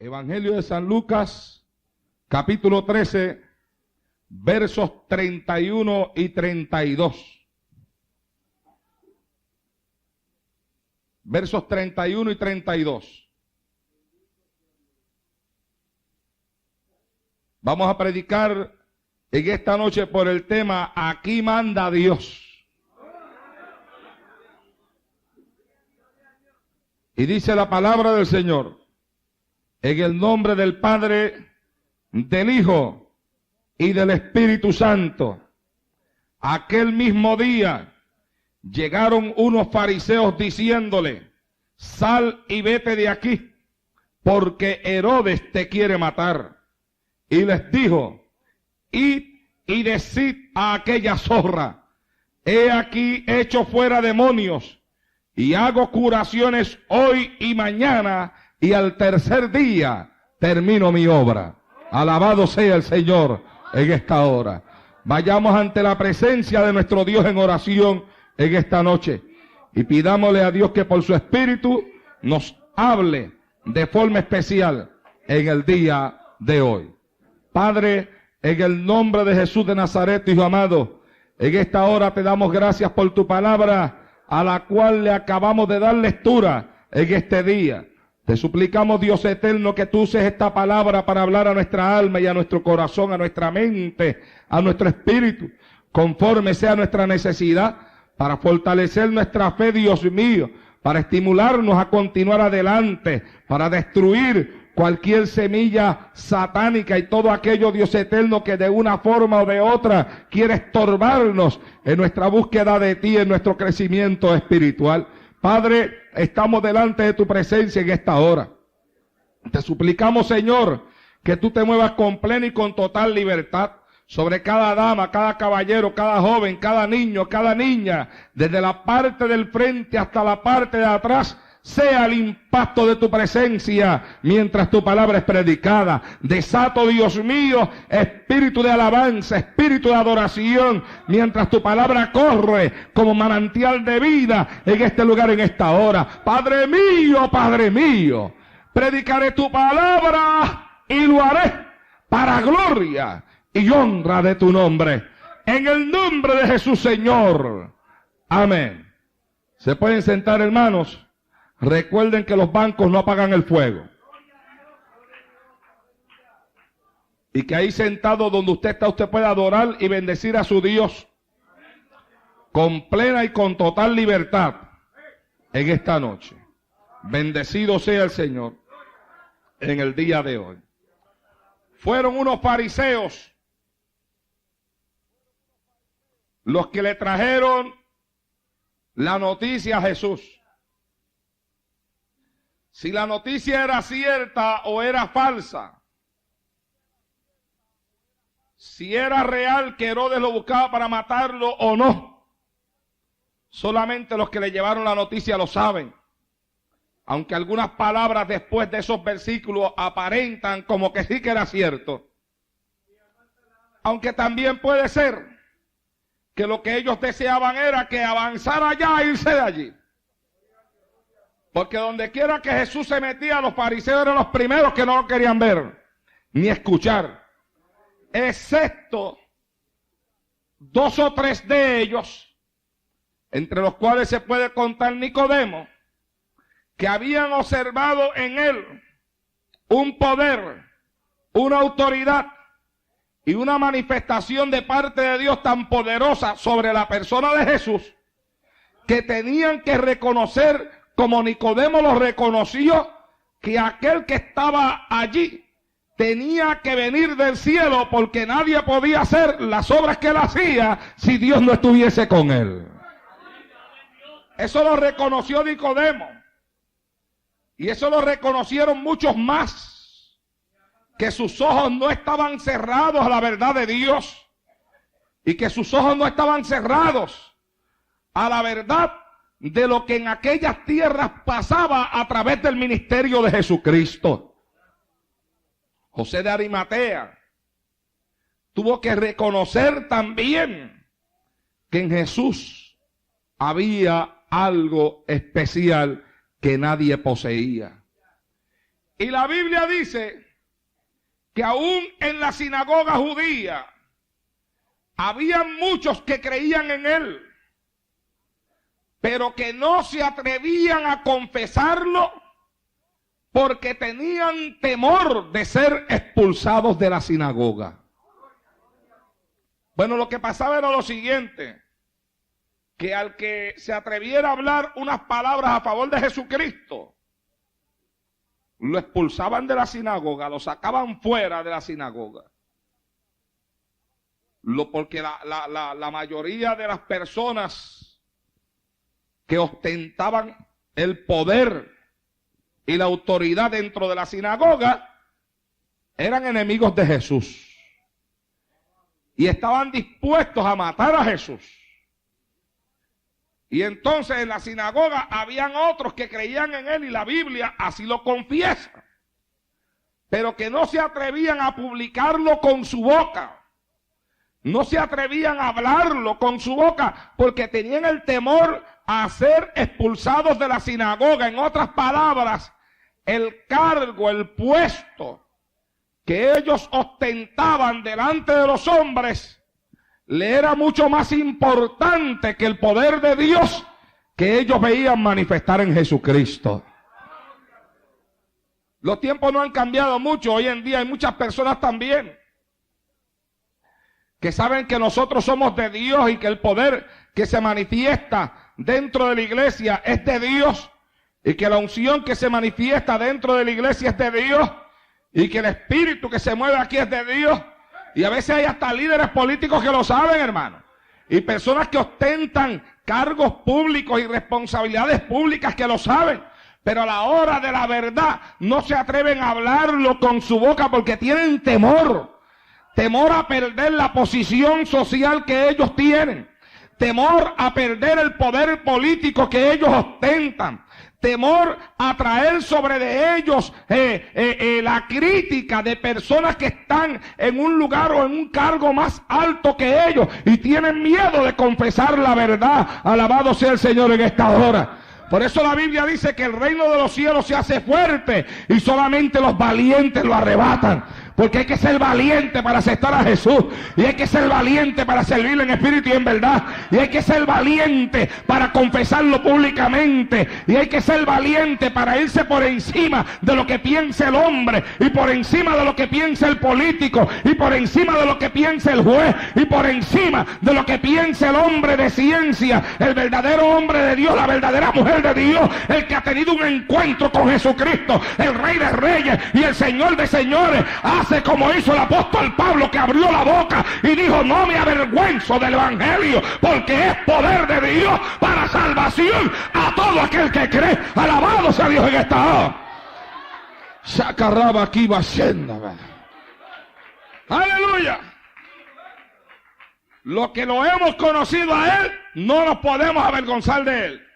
Evangelio de San Lucas, capítulo 13, versos 31 y 32. Versos 31 y 32. Vamos a predicar en esta noche por el tema Aquí manda Dios. Y dice la palabra del Señor, en el nombre del Padre, del Hijo y del Espíritu Santo. Aquel mismo día llegaron unos fariseos diciéndole, sal y vete de aquí, porque Herodes te quiere matar. Y les dijo, id y decid a aquella zorra, he aquí hecho fuera demonios, y hago curaciones hoy y mañana, y al tercer día termino mi obra. Alabado sea el Señor en esta hora. Vayamos ante la presencia de nuestro Dios en oración en esta noche y pidámosle a Dios que por su Espíritu nos hable de forma especial en el día de hoy. Padre, en el nombre de Jesús de Nazaret, Hijo amado, en esta hora te damos gracias por tu palabra a la cual le acabamos de dar lectura en este día. Te suplicamos, Dios eterno, que tú uses esta palabra para hablar a nuestra alma y a nuestro corazón, a nuestra mente, a nuestro espíritu, conforme sea nuestra necesidad, para fortalecer nuestra fe, Dios mío, para estimularnos a continuar adelante, para destruir cualquier semilla satánica y todo aquello, Dios eterno, que de una forma o de otra quiere estorbarnos en nuestra búsqueda de ti, en nuestro crecimiento espiritual. Padre, estamos delante de tu presencia en esta hora. Te suplicamos, Señor, que tú te muevas con plena y con total libertad sobre cada dama, cada caballero, cada joven, cada niño, cada niña, desde la parte del frente hasta la parte de atrás. Sea el impacto de tu presencia mientras tu palabra es predicada. Desato, Dios mío, espíritu de alabanza, espíritu de adoración, mientras tu palabra corre como manantial de vida en este lugar, en esta hora. Padre mío, predicaré tu palabra y lo haré para gloria y honra de tu nombre. En el nombre de Jesús, Señor. Amén. ¿Se pueden sentar, hermanos? Recuerden que los bancos no apagan el fuego. Y que ahí sentado donde usted está, usted puede adorar y bendecir a su Dios con plena y con total libertad en esta noche. Bendecido sea el Señor en el día de hoy. Fueron unos fariseos los que le trajeron la noticia a Jesús. Si la noticia era cierta o era falsa, si era real que Herodes lo buscaba para matarlo o no, solamente los que le llevaron la noticia lo saben. Aunque algunas palabras después de esos versículos aparentan como que sí que era cierto. Aunque también puede ser que lo que ellos deseaban era que avanzara allá e irse de allí. Porque donde quiera que Jesús se metía, los fariseos eran los primeros que no lo querían ver, ni escuchar. Excepto 2 o 3 de ellos, entre los cuales se puede contar Nicodemo, que habían observado en él un poder, una autoridad y una manifestación de parte de Dios tan poderosa sobre la persona de Jesús, que tenían que reconocer, como Nicodemo lo reconoció, que aquel que estaba allí tenía que venir del cielo, porque nadie podía hacer las obras que él hacía si Dios no estuviese con él. Eso lo reconoció Nicodemo. Y eso lo reconocieron muchos más, que sus ojos no estaban cerrados a la verdad de Dios, y que sus ojos no estaban cerrados a la verdad de lo que en aquellas tierras pasaba a través del ministerio de Jesucristo. José de Arimatea tuvo que reconocer también que en Jesús había algo especial que nadie poseía. Y la Biblia dice que aún en la sinagoga judía había muchos que creían en él, pero que no se atrevían a confesarlo porque tenían temor de ser expulsados de la sinagoga. Bueno, lo que pasaba era lo siguiente, que al que se atreviera a hablar unas palabras a favor de Jesucristo, lo expulsaban de la sinagoga, lo sacaban fuera de la sinagoga. Porque la mayoría de las personas que ostentaban el poder y la autoridad dentro de la sinagoga eran enemigos de Jesús y estaban dispuestos a matar a Jesús. Y entonces en la sinagoga habían otros que creían en él y la Biblia así lo confiesa, pero que no se atrevían a publicarlo con su boca. No se atrevían a hablarlo con su boca porque tenían el temor a ser expulsados de la sinagoga. En otras palabras, el cargo, el puesto que ellos ostentaban delante de los hombres le era mucho más importante que el poder de Dios que ellos veían manifestar en Jesucristo. Los tiempos no han cambiado mucho. Hoy en día hay muchas personas también que saben que nosotros somos de Dios y que el poder que se manifiesta dentro de la iglesia es de Dios y que la unción que se manifiesta dentro de la iglesia es de Dios y que el espíritu que se mueve aquí es de Dios. Y a veces hay hasta líderes políticos que lo saben, hermano. Y personas que ostentan cargos públicos y responsabilidades públicas que lo saben. Pero a la hora de la verdad no se atreven a hablarlo con su boca porque tienen temor. Temor a perder la posición social que ellos tienen. Temor a perder el poder político que ellos ostentan. Temor a traer sobre de ellos la crítica de personas que están en un lugar o en un cargo más alto que ellos y tienen miedo de confesar la verdad. Alabado sea el Señor en esta hora. Por eso la Biblia dice que el reino de los cielos se hace fuerte y solamente los valientes lo arrebatan. Porque hay que ser valiente para aceptar a Jesús. Y hay que ser valiente para servirle en espíritu y en verdad. Y hay que ser valiente para confesarlo públicamente. Y hay que ser valiente para irse por encima de lo que piensa el hombre. Y por encima de lo que piensa el político. Y por encima de lo que piensa el juez. Y por encima de lo que piensa el hombre de ciencia. El verdadero hombre de Dios, la verdadera mujer de Dios. El que ha tenido un encuentro con Jesucristo. El Rey de Reyes y el Señor de Señores. Hace como hizo el apóstol Pablo, que abrió la boca y dijo: no me avergüenzo del evangelio, porque es poder de Dios para salvación a todo aquel que cree. Alabado sea Dios en esta hora. Sacarraba aquí va siendo. Aleluya. Lo que lo hemos conocido a él, no nos podemos avergonzar de él.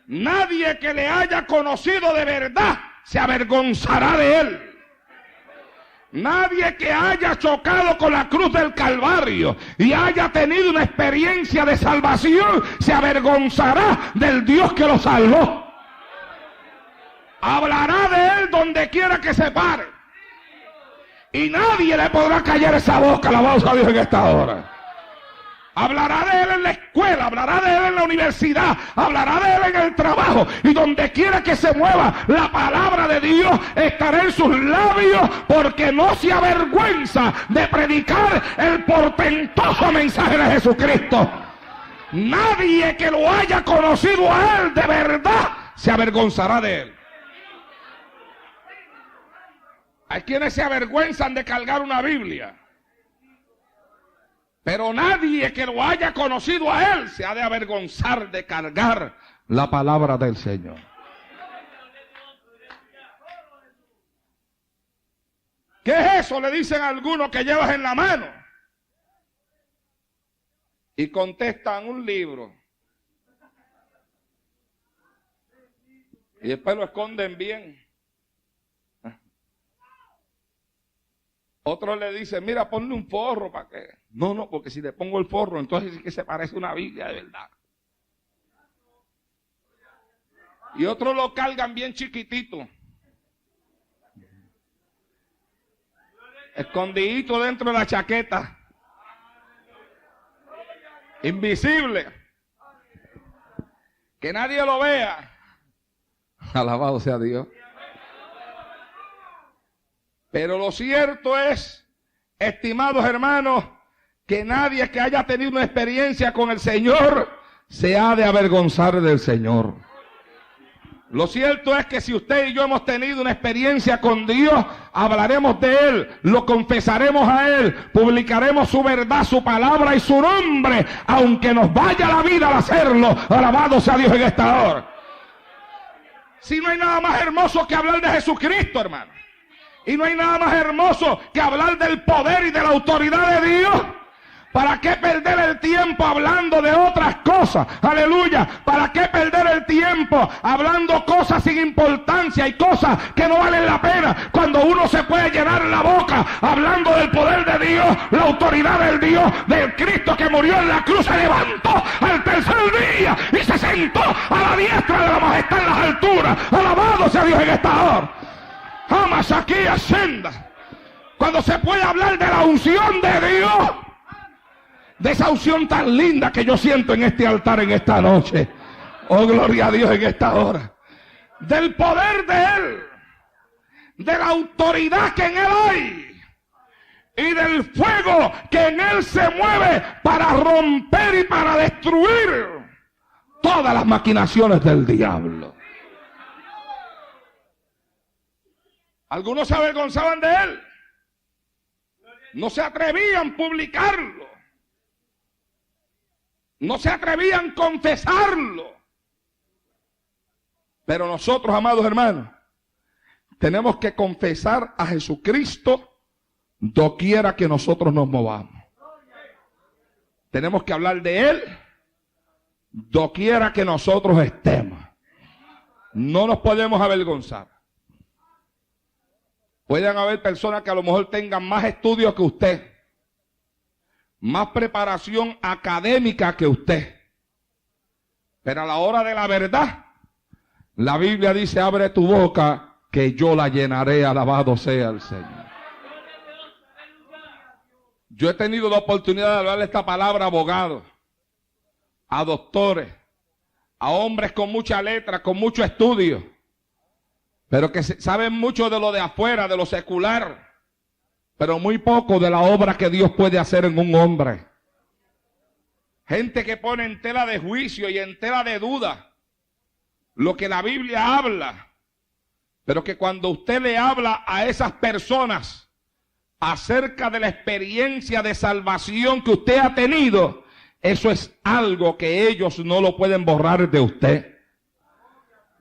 Nadie que le haya conocido de verdad se avergonzará de él. Nadie que haya chocado con la cruz del Calvario y haya tenido una experiencia de salvación se avergonzará del Dios que lo salvó. Hablará de él donde quiera que se pare y nadie le podrá callar esa boca. Alabado a Dios en esta hora. Hablará de él en la escuela, hablará de él en la universidad, hablará de él en el trabajo, y donde quiera que se mueva, la palabra de Dios estará en sus labios, porque no se avergüenza de predicar el portentoso mensaje de Jesucristo. Nadie que lo haya conocido a él de verdad se avergonzará de él. Hay quienes se avergüenzan de cargar una Biblia. Pero nadie que lo haya conocido a él se ha de avergonzar de cargar la palabra del Señor. ¿Qué es eso? Le dicen a algunos que llevas en la mano. Y contestan: un libro. Y después lo esconden bien. Otros le dicen: mira, ponle un forro para que... No, porque si le pongo el forro, entonces sí que se parece a una Biblia de verdad. Y otros lo cargan bien chiquitito, escondidito dentro de la chaqueta, invisible, que nadie lo vea. Alabado sea Dios. Pero lo cierto es, estimados hermanos, que nadie que haya tenido una experiencia con el Señor se ha de avergonzar del Señor. Lo cierto es que si usted y yo hemos tenido una experiencia con Dios, hablaremos de Él, lo confesaremos a Él, publicaremos su verdad, su palabra y su nombre, aunque nos vaya la vida al hacerlo. Alabado sea Dios en esta hora. Si no hay nada más hermoso que hablar de Jesucristo, hermano. Y no hay nada más hermoso que hablar del poder y de la autoridad de Dios. ¿Para qué perder el tiempo hablando de otras cosas? Aleluya. ¿Para qué perder el tiempo hablando cosas sin importancia y cosas que no valen la pena? Cuando uno se puede llenar la boca hablando del poder de Dios, la autoridad del Dios, del Cristo que murió en la cruz, se levantó al tercer día y se sentó a la diestra de la majestad en las alturas. Alabado sea Dios en esta hora. Jamás aquí ascenda. Cuando se puede hablar de la unción de Dios, de esa unción tan linda que yo siento en este altar en esta noche. Oh, gloria a Dios en esta hora. Del poder de Él, de la autoridad que en Él hay y del fuego que en Él se mueve para romper y para destruir todas las maquinaciones del diablo. Algunos se avergonzaban de Él, no se atrevían a publicarlo, no se atrevían a confesarlo. Pero nosotros, amados hermanos, tenemos que confesar a Jesucristo doquiera que nosotros nos movamos. Tenemos que hablar de Él doquiera que nosotros estemos. No nos podemos avergonzar. Pueden haber personas que a lo mejor tengan más estudios que usted, más preparación académica que usted. Pero a la hora de la verdad, la Biblia dice, abre tu boca que yo la llenaré, alabado sea el Señor. Yo he tenido la oportunidad de hablarle esta palabra a abogados, a doctores, a hombres con mucha letra, con mucho estudio, pero que saben mucho de lo de afuera, de lo secular, pero muy poco de la obra que Dios puede hacer en un hombre. Gente que pone en tela de juicio y en tela de duda lo que la Biblia habla, pero que cuando usted le habla a esas personas acerca de la experiencia de salvación que usted ha tenido, eso es algo que ellos no lo pueden borrar de usted.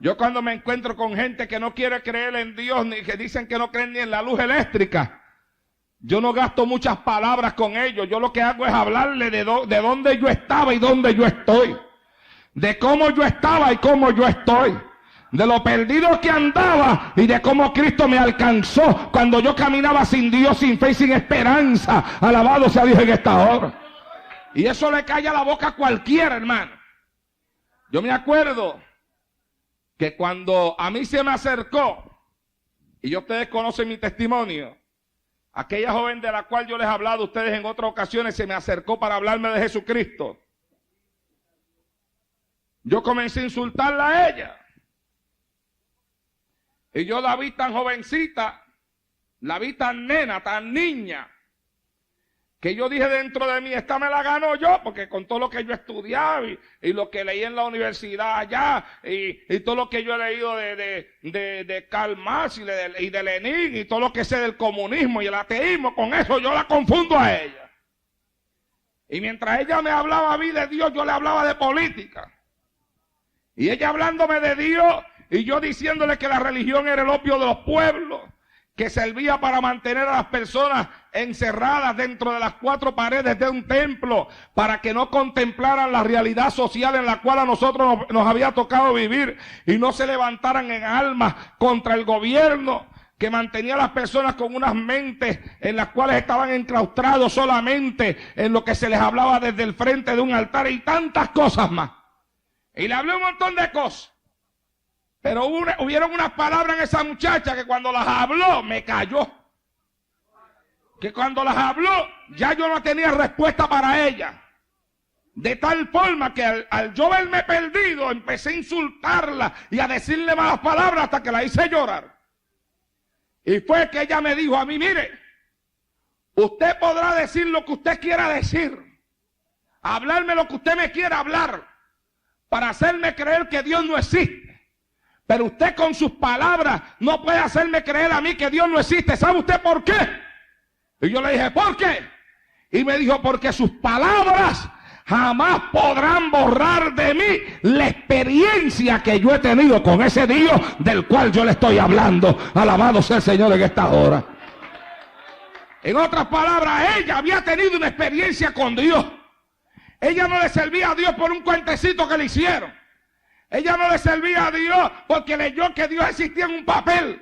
Yo cuando me encuentro con gente que no quiere creer en Dios, ni que dicen que no creen ni en la luz eléctrica, yo no gasto muchas palabras con ellos. Yo lo que hago es hablarle de dónde yo estaba y dónde yo estoy. De cómo yo estaba y cómo yo estoy. De lo perdido que andaba y de cómo Cristo me alcanzó cuando yo caminaba sin Dios, sin fe y sin esperanza. Alabado sea Dios en esta hora. Y eso le calla la boca a cualquiera, hermano. Yo me acuerdo que cuando a mí se me acercó, y ustedes conocen mi testimonio, aquella joven de la cual yo les he hablado a ustedes en otras ocasiones se me acercó para hablarme de Jesucristo. Yo comencé a insultarla a ella. Y yo la vi tan jovencita, la vi tan nena, tan niña, que yo dije dentro de mí, esta me la gano yo, porque con todo lo que yo he estudiado y lo que leí en la universidad allá, y todo lo que yo he leído de Karl Marx y de Lenin, y todo lo que sé del comunismo y el ateísmo, con eso yo la confundo a ella. Y mientras ella me hablaba a mí de Dios, yo le hablaba de política. Y ella hablándome de Dios, y yo diciéndole que la religión era el opio de los pueblos, que servía para mantener a las personas encerradas dentro de las cuatro paredes de un templo, para que no contemplaran la realidad social en la cual a nosotros nos había tocado vivir, y no se levantaran en armas contra el gobierno, que mantenía a las personas con unas mentes en las cuales estaban enclaustrados solamente en lo que se les hablaba desde el frente de un altar, y tantas cosas más. Y le hablé un montón de cosas. Pero hubieron unas palabras en esa muchacha que cuando las habló me cayó. Que cuando las habló ya yo no tenía respuesta para ella. De tal forma que al yo verme perdido empecé a insultarla y a decirle malas palabras hasta que la hice llorar. Y fue que ella me dijo a mí, mire, usted podrá decir lo que usted quiera decir, hablarme lo que usted me quiera hablar, para hacerme creer que Dios no existe. Pero usted con sus palabras no puede hacerme creer a mí que Dios no existe. ¿Sabe usted por qué? Y yo le dije, ¿por qué? Y me dijo, porque sus palabras jamás podrán borrar de mí la experiencia que yo he tenido con ese Dios del cual yo le estoy hablando. Alabado sea el Señor en esta hora. En otras palabras, ella había tenido una experiencia con Dios. Ella no le servía a Dios por un cuentecito que le hicieron. Ella no le servía a Dios porque leyó que Dios existía en un papel.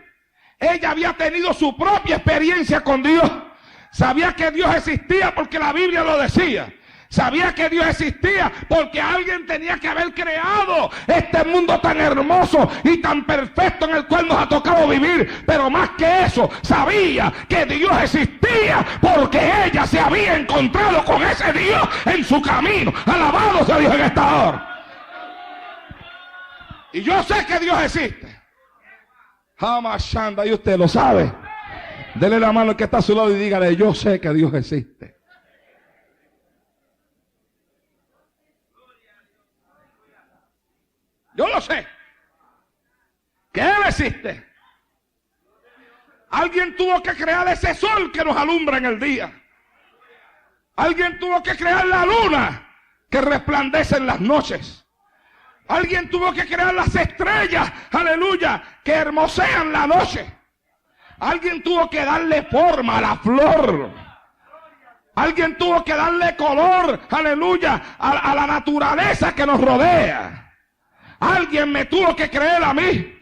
Ella había tenido su propia experiencia con Dios. Sabía que Dios existía porque la Biblia lo decía. Sabía que Dios existía porque alguien tenía que haber creado este mundo tan hermoso y tan perfecto en el cual nos ha tocado vivir. Pero más que eso, sabía que Dios existía porque ella se había encontrado con ese Dios en su camino. Alabado sea Dios en esta hora. Y yo sé que Dios existe. Jamás anda, y usted lo sabe. Dele la mano al que está a su lado y dígale, yo sé que Dios existe. Yo lo sé. Que Él existe. Alguien tuvo que crear ese sol que nos alumbra en el día. Alguien tuvo que crear la luna que resplandece en las noches. Alguien tuvo que crear las estrellas, aleluya, que hermosean la noche. Alguien tuvo que darle forma a la flor. Alguien tuvo que darle color, aleluya, a la naturaleza que nos rodea. Alguien me tuvo que crear a mí.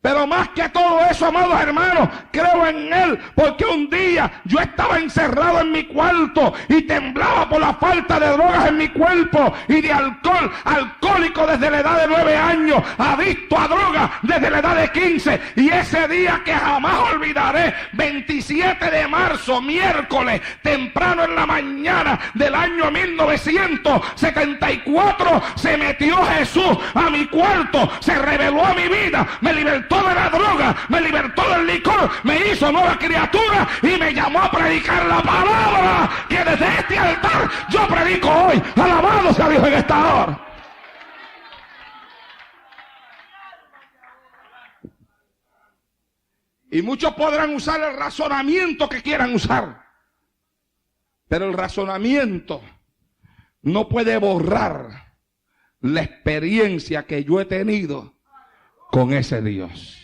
Pero más que todo eso, amados hermanos, creo en Él, porque un día yo estaba encerrado en mi cuarto y temblaba por la falta de drogas en mi cuerpo y de alcohol, alcohólico desde la edad de 9 años, adicto a drogas desde la edad de 15. Y ese día que jamás olvidaré, 27 de marzo, miércoles, temprano en la mañana del año 1974, se metió Jesús a mi cuarto, se reveló a mi vida, me libertó de la droga, me libertó del licor, me hizo nueva criatura y me llamó a predicar la palabra que desde este altar yo predico hoy. Alabado sea Dios en esta hora. Y muchos podrán usar el razonamiento que quieran usar, pero el razonamiento no puede borrar la experiencia que yo he tenido con ese Dios.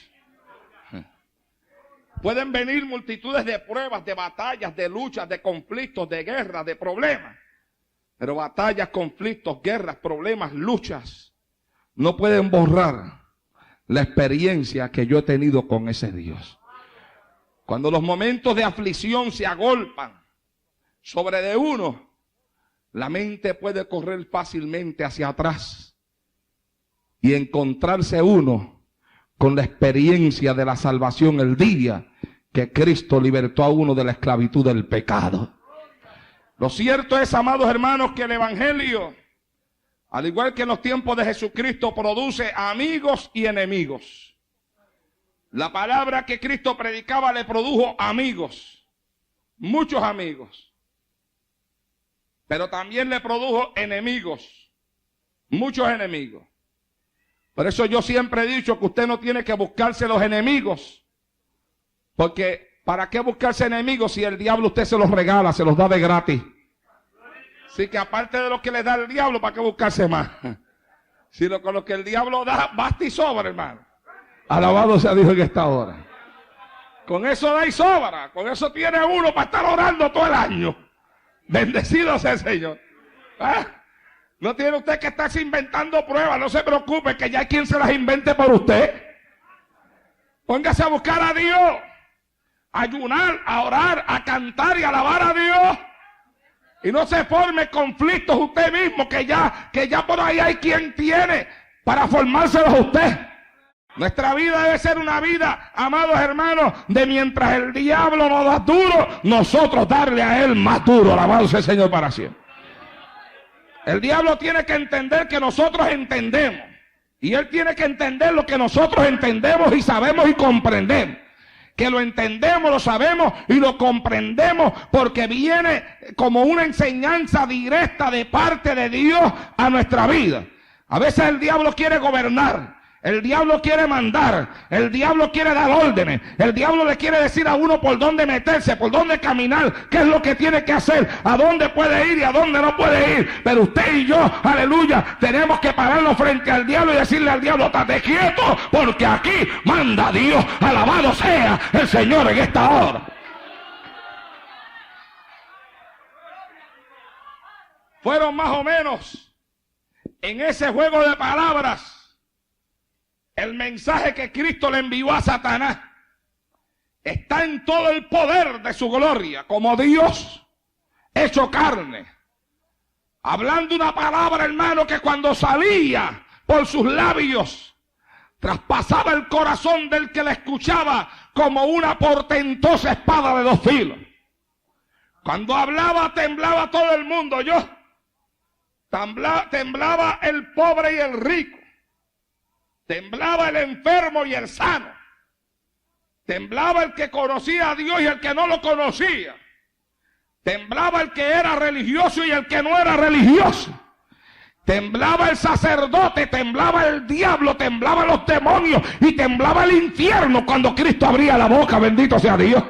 Pueden venir multitudes de pruebas, de batallas, de luchas, de conflictos, de guerras, de problemas. Pero batallas, conflictos, guerras, problemas, luchas no pueden borrar la experiencia que yo he tenido con ese Dios. Cuando los momentos de aflicción se agolpan sobre de uno, la mente puede correr fácilmente hacia atrás y encontrarse uno con la experiencia de la salvación el día que Cristo libertó a uno de la esclavitud del pecado. Lo cierto es, amados hermanos, que el Evangelio, al igual que en los tiempos de Jesucristo, produce amigos y enemigos. La palabra que Cristo predicaba le produjo amigos, muchos amigos. Pero también le produjo enemigos, muchos enemigos. Por eso yo siempre he dicho que usted no tiene que buscarse los enemigos. Porque ¿para qué buscarse enemigos si el diablo usted se los regala, se los da de gratis? Así que aparte de lo que le da el diablo, ¿para qué buscarse más? Sino con lo que el diablo da, basta y sobra, hermano. Alabado sea Dios en esta hora. Con eso da y sobra. Con eso tiene uno para estar orando todo el año. Bendecido sea el Señor. ¿Ah? No tiene usted que estarse inventando pruebas. No se preocupe, que ya hay quien se las invente por usted. Póngase a buscar a Dios, a ayunar, a orar, a cantar y a alabar a Dios. Y no se forme conflictos usted mismo, que ya por ahí hay quien tiene para formárselos a usted. Nuestra vida debe ser una vida, amados hermanos, de mientras el diablo nos da duro, nosotros darle a él más duro. Alabado sea el Señor para siempre. El diablo tiene que entender que nosotros entendemos. Y él tiene que entender lo que nosotros entendemos y sabemos y comprendemos. Que lo entendemos, lo sabemos y lo comprendemos porque viene como una enseñanza directa de parte de Dios a nuestra vida. A veces el diablo quiere gobernar. El diablo quiere mandar, el diablo quiere dar órdenes, el diablo le quiere decir a uno por dónde meterse, por dónde caminar, qué es lo que tiene que hacer, a dónde puede ir y a dónde no puede ir. Pero usted y yo, aleluya, tenemos que pararnos frente al diablo y decirle al diablo, estate quieto, porque aquí manda Dios, alabado sea el Señor en esta hora. Fueron más o menos en ese juego de palabras el mensaje que Cristo le envió a Satanás. Está en todo el poder de su gloria, como Dios hecho carne. Hablando una palabra, hermano, que cuando salía por sus labios, traspasaba el corazón del que la escuchaba como una portentosa espada de dos filos. Cuando hablaba, temblaba todo el mundo. Temblaba el pobre y el rico. Temblaba el enfermo y el sano. Temblaba el que conocía a Dios y el que no lo conocía. Temblaba el que era religioso y el que no era religioso. Temblaba el sacerdote, temblaba el diablo, temblaban los demonios y temblaba el infierno cuando Cristo abría la boca. Bendito sea Dios.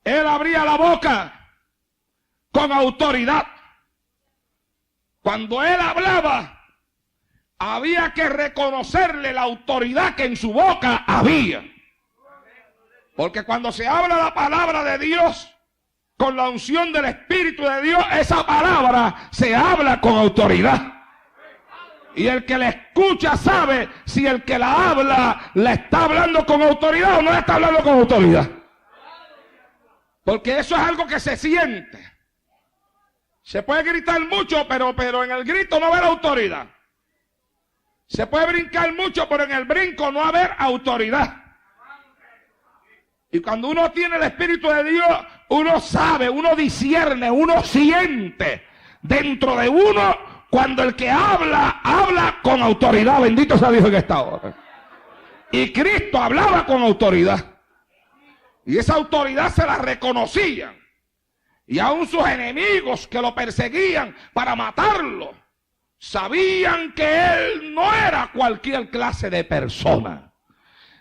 Él abría la boca con autoridad. Cuando él hablaba, había que reconocerle la autoridad que en su boca había. Porque cuando se habla la palabra de Dios, con la unción del Espíritu de Dios, esa palabra se habla con autoridad. Y el que la escucha sabe si el que la habla, la está hablando con autoridad o no la está hablando con autoridad. Porque eso es algo que se siente. Se puede gritar mucho, pero en el grito no haber autoridad. Se puede brincar mucho, pero en el brinco no haber autoridad. Y cuando uno tiene el Espíritu de Dios, uno sabe, uno discierne, uno siente dentro de uno cuando el que habla, habla con autoridad. Bendito sea Dios en esta hora. Y Cristo hablaba con autoridad. Y esa autoridad se la reconocían. Y aún sus enemigos que lo perseguían para matarlo, sabían que él no era cualquier clase de persona.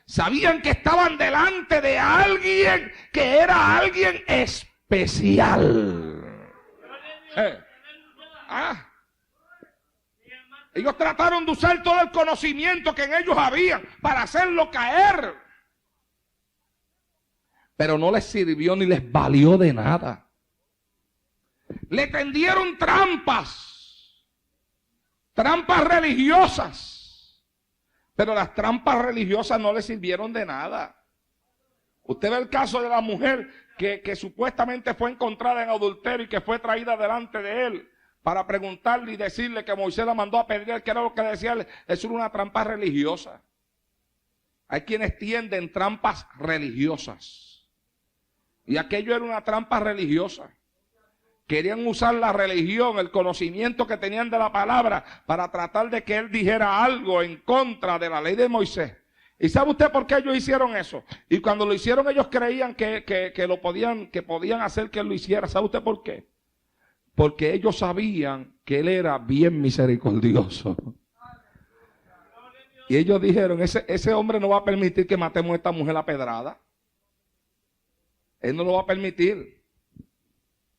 Sabían que estaban delante de alguien que era alguien especial. Ellos trataron de usar todo el conocimiento que en ellos había para hacerlo caer. Pero no les sirvió ni les valió de nada. Le tendieron trampas religiosas, pero las trampas religiosas no le sirvieron de nada. Usted ve el caso de la mujer que supuestamente fue encontrada en adulterio y que fue traída delante de él para preguntarle y decirle que Moisés la mandó a apedrear, que era lo que decía él. Eso era una trampa religiosa. Hay quienes tienden trampas religiosas, y aquello era una trampa religiosa. Querían usar la religión, el conocimiento que tenían de la palabra para tratar de que él dijera algo en contra de la ley de Moisés. ¿Y sabe usted por qué ellos hicieron eso? Y cuando lo hicieron ellos creían que podían hacer que él lo hiciera. ¿Sabe usted por qué? Porque ellos sabían que él era bien misericordioso. Y ellos dijeron, ese hombre no va a permitir que matemos a esta mujer a pedrada. Él no lo va a permitir.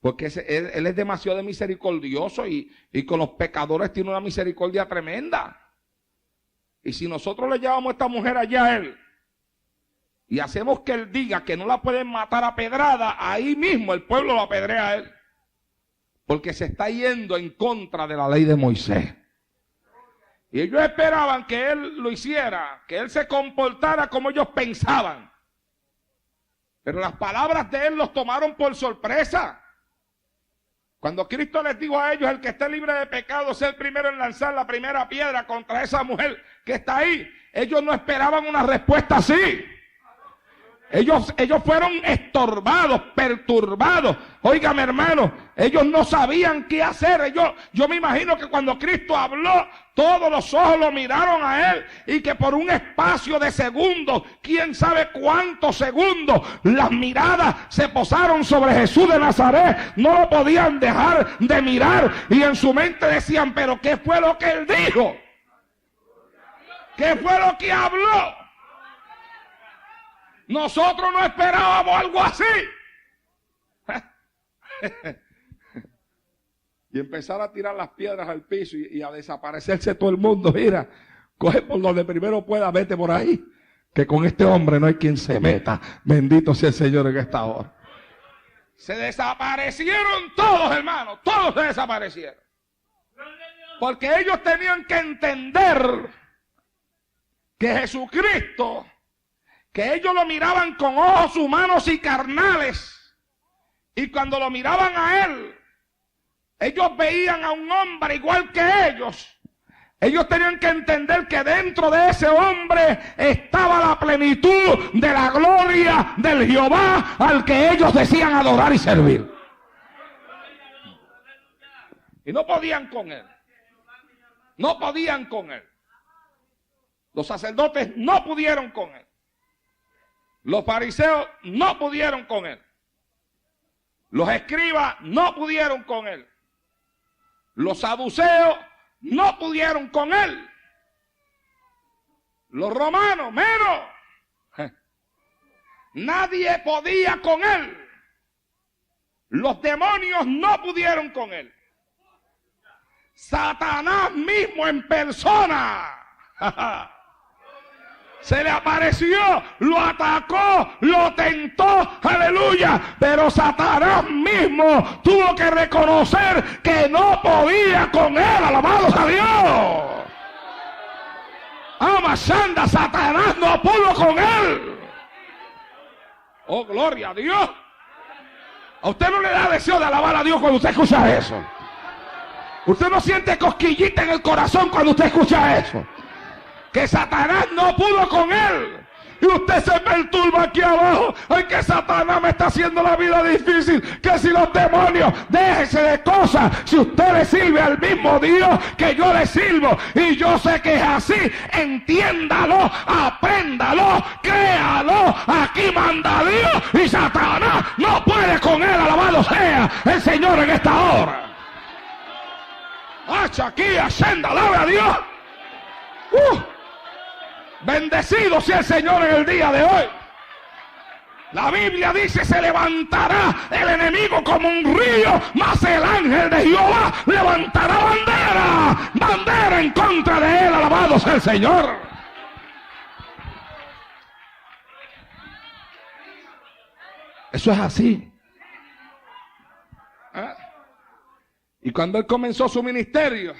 Porque él es demasiado misericordioso y con los pecadores tiene una misericordia tremenda. Y si nosotros le llevamos a esta mujer allá a él y hacemos que él diga que no la pueden matar a pedrada, ahí mismo el pueblo lo apedrea a él. Porque se está yendo en contra de la ley de Moisés. Y ellos esperaban que él lo hiciera, que él se comportara como ellos pensaban. Pero las palabras de él los tomaron por sorpresa. Cuando Cristo les dijo a ellos, el que esté libre de pecado sea el primero en lanzar la primera piedra contra esa mujer que está ahí, ellos no esperaban una respuesta así. Ellos fueron estorbados, perturbados. Óigame, hermano, ellos no sabían qué hacer. Yo me imagino que cuando Cristo habló, todos los ojos lo miraron a él, y que por un espacio de segundos, quién sabe cuántos segundos, las miradas se posaron sobre Jesús de Nazaret. No lo podían dejar de mirar, y en su mente decían, pero ¿qué fue lo que él dijo? ¿Qué fue lo que habló? Nosotros no esperábamos algo así. Y empezar a tirar las piedras al piso y a desaparecerse todo el mundo. Mira, coge por donde primero pueda, vete por ahí, que con este hombre no hay quien se meta. Bendito sea el Señor en esta hora. Se desaparecieron todos, hermanos, todos se desaparecieron. Porque ellos tenían que entender que Jesucristo, que ellos lo miraban con ojos humanos y carnales, y cuando lo miraban a él, ellos veían a un hombre igual que ellos. Ellos tenían que entender que dentro de ese hombre estaba la plenitud de la gloria del Jehová al que ellos decían adorar y servir. Y no podían con él. No podían con él. Los sacerdotes no pudieron con él. Los fariseos no pudieron con él. Los escribas no pudieron con él. Los saduceos no pudieron con él. Los romanos menos. Nadie podía con él. Los demonios no pudieron con él. Satanás mismo en persona se le apareció, lo atacó, lo tentó, aleluya. Pero Satanás mismo tuvo que reconocer que no podía con él. Alabados a Dios. Amasanda, Satanás no pudo con él. Oh, gloria a Dios. A usted no le da deseo de alabar a Dios cuando usted escucha eso. Usted no siente cosquillita en el corazón cuando usted escucha eso. Que Satanás no pudo con él. Y usted se perturba aquí abajo. Ay, que Satanás me está haciendo la vida difícil. Que si los demonios, déjese de cosas. Si usted le sirve al mismo Dios que yo le sirvo, y yo sé que es así, entiéndalo, apréndalo, créalo. Aquí manda Dios y Satanás no puede con él. Alabado sea el Señor en esta hora. Hacha aquí, ascenda, alabe a Dios. Bendecido sea el Señor en el día de hoy. La Biblia dice: se levantará el enemigo como un río, mas el ángel de Jehová levantará bandera en contra de él. Alabado sea el Señor. Eso es así. Y cuando él comenzó su ministerio,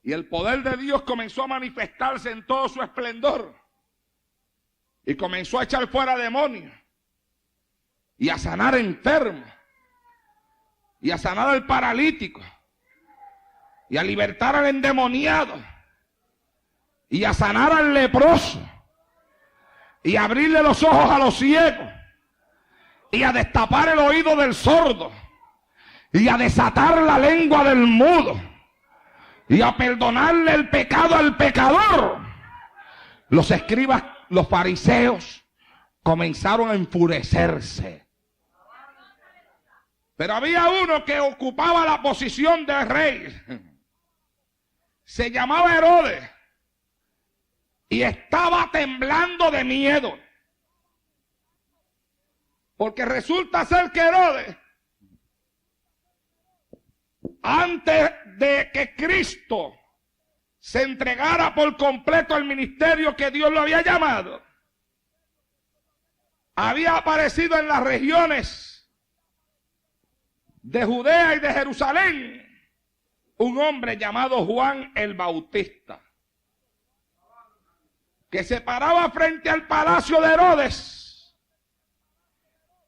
y el poder de Dios comenzó a manifestarse en todo su esplendor, y comenzó a echar fuera demonios, y a sanar enfermos, y a sanar al paralítico, y a libertar al endemoniado, y a sanar al leproso, y a abrirle los ojos a los ciegos, y a destapar el oído del sordo, y a desatar la lengua del mudo, y a perdonarle el pecado al pecador. Los escribas, los fariseos, comenzaron a enfurecerse. Pero había uno que ocupaba la posición de rey. Se llamaba Herodes. Y estaba temblando de miedo. Porque resulta ser que Herodes, antes de que Cristo se entregara por completo al ministerio que Dios lo había llamado, había aparecido en las regiones de Judea y de Jerusalén un hombre llamado Juan el Bautista, que se paraba frente al palacio de Herodes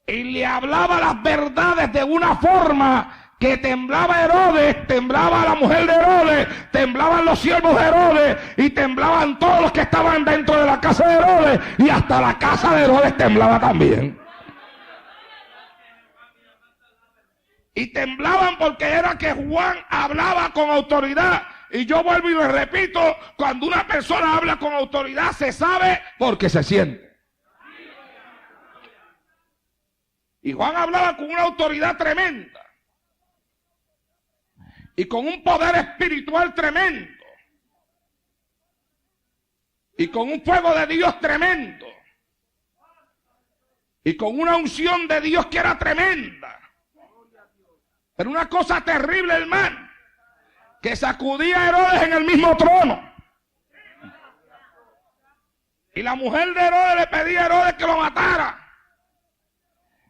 y le hablaba las verdades de una forma que temblaba Herodes, temblaba la mujer de Herodes, temblaban los siervos de Herodes y temblaban todos los que estaban dentro de la casa de Herodes, y hasta la casa de Herodes temblaba también. Y temblaban porque era que Juan hablaba con autoridad. Y yo vuelvo y le repito, cuando una persona habla con autoridad se sabe porque se siente. Y Juan hablaba con una autoridad tremenda. Y con un poder espiritual tremendo. Y con un fuego de Dios tremendo. Y con una unción de Dios que era tremenda. Pero una cosa terrible, hermano, que sacudía a Herodes en el mismo trono. Y la mujer de Herodes le pedía a Herodes que lo matara.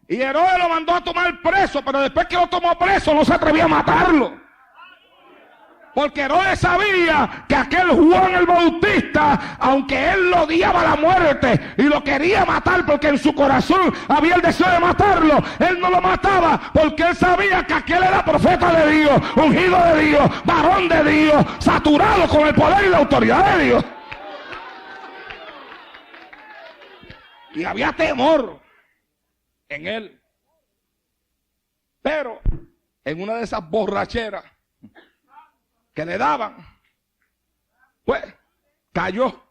Y Herodes lo mandó a tomar preso, pero después que lo tomó preso no se atrevía a matarlo. Porque Herodes sabía que aquel Juan el Bautista, aunque él lo odiaba a la muerte y lo quería matar porque en su corazón había el deseo de matarlo, él no lo mataba porque él sabía que aquel era profeta de Dios, ungido de Dios, varón de Dios, saturado con el poder y la autoridad de Dios. Y había temor en él. Pero en una de esas borracheras que le daban, pues cayó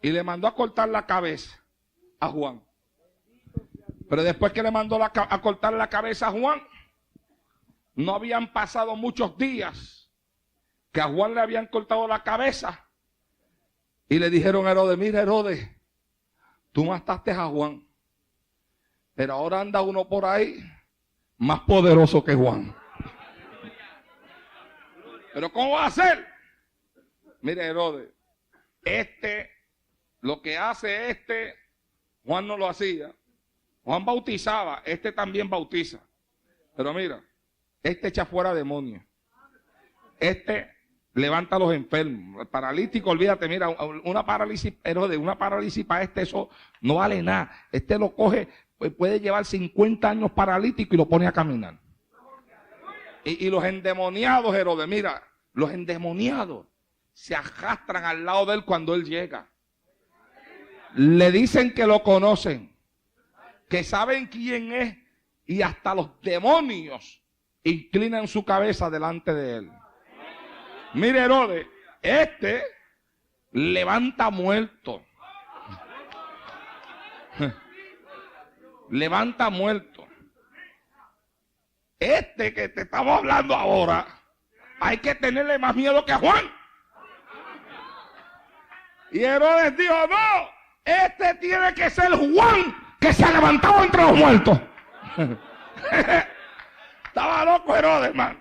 y le mandó a cortar la cabeza a Juan. Pero después que le mandó a cortar la cabeza a Juan, no habían pasado muchos días que a Juan le habían cortado la cabeza y le dijeron a Herodes: mira, Herodes, tú mataste a Juan, pero ahora anda uno por ahí más poderoso que Juan. ¿Pero cómo va a ser? Mire, Herodes, lo que hace Juan no lo hacía. Juan bautizaba, también bautiza. Pero mira, echa fuera demonios. Levanta a los enfermos. El paralítico, olvídate, mira, una parálisis, Herodes, una parálisis para eso no vale nada. Lo coge, puede llevar 50 años paralítico y lo pone a caminar. Y los endemoniados, Herodes, mira, los endemoniados se arrastran al lado de él cuando él llega. Le dicen que lo conocen, que saben quién es, y hasta los demonios inclinan su cabeza delante de él. Mire, Herodes, levanta muerto. Levanta muerto. Que te estamos hablando ahora, hay que tenerle más miedo que a Juan. Y Herodes dijo: no, tiene que ser Juan que se ha levantado entre los muertos. Estaba loco Herodes, hermano.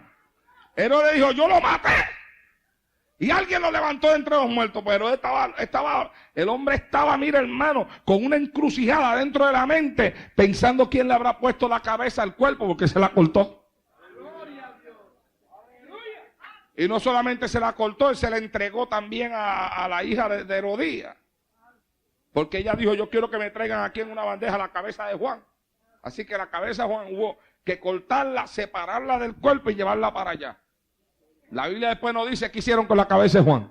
Herodes dijo: yo lo maté. Y alguien lo levantó de entre los muertos. Pero el hombre estaba, mira, hermano, con una encrucijada dentro de la mente, pensando quién le habrá puesto la cabeza al cuerpo, porque se la cortó. Y no solamente se la cortó, él se la entregó también a la hija de Herodías. Porque ella dijo: yo quiero que me traigan aquí en una bandeja la cabeza de Juan. Así que la cabeza de Juan hubo que cortarla, separarla del cuerpo y llevarla para allá. La Biblia después nos dice qué hicieron con la cabeza de Juan.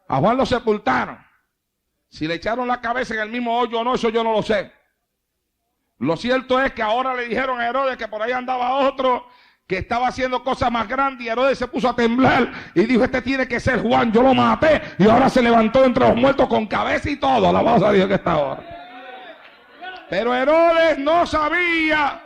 A Juan lo sepultaron. Si le echaron la cabeza en el mismo hoyo o no, eso yo no lo sé. Lo cierto es que ahora le dijeron a Herodes que por ahí andaba otro que estaba haciendo cosas más grandes, y Herodes se puso a temblar y dijo: tiene que ser Juan, yo lo maté, y ahora se levantó entre los muertos con cabeza y todo. Alabado a Dios que está ahora. Pero Herodes no sabía,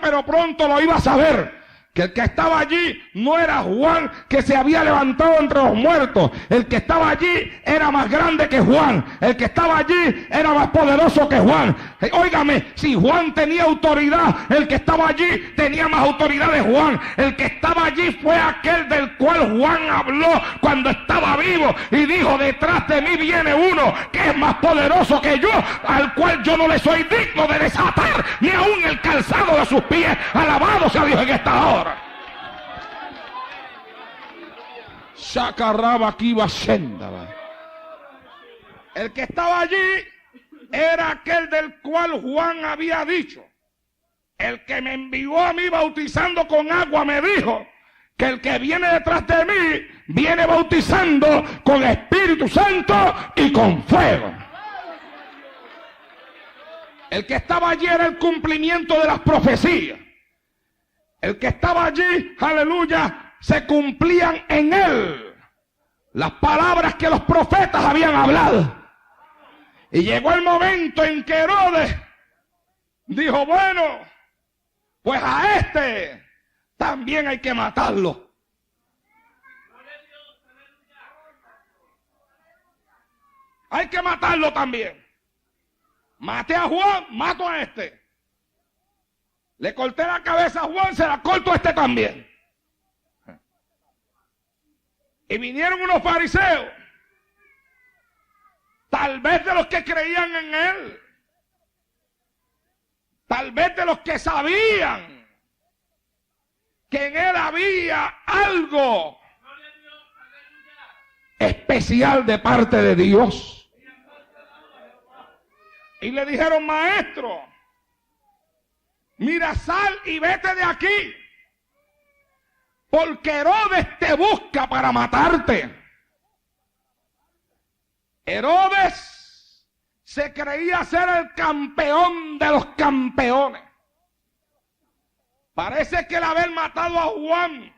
pero pronto lo iba a saber. Que el que estaba allí no era Juan, que se había levantado entre los muertos. El que estaba allí era más grande que Juan. El que estaba allí era más poderoso que Juan. Óigame, si Juan tenía autoridad, el que estaba allí tenía más autoridad de Juan. El que estaba allí fue aquel del cual Juan habló cuando estaba vivo y dijo: detrás de mí viene uno que es más poderoso que yo, al cual yo no le soy digno de desatar ni aún el calzado de sus pies. Alabado sea Dios en esta hora. El que estaba allí era aquel del cual Juan había dicho: el que me envió a mí bautizando con agua me dijo que el que viene detrás de mí viene bautizando con Espíritu Santo y con fuego. El que estaba allí era el cumplimiento de las profecías. El que estaba allí, aleluya, se cumplían en él las palabras que los profetas habían hablado. Y llegó el momento en que Herodes dijo: bueno, pues a este también hay que matarlo. Hay que matarlo también. Maté a Juan, mato a este. Le corté la cabeza a Juan, se la corto a este también. Y vinieron unos fariseos, tal vez de los que creían en él, tal vez de los que sabían que en él había algo especial de parte de Dios. Y le dijeron: maestro, mira, sal y vete de aquí, porque Herodes te busca para matarte. Herodes se creía ser el campeón de los campeones. Parece que el haber matado a Juan,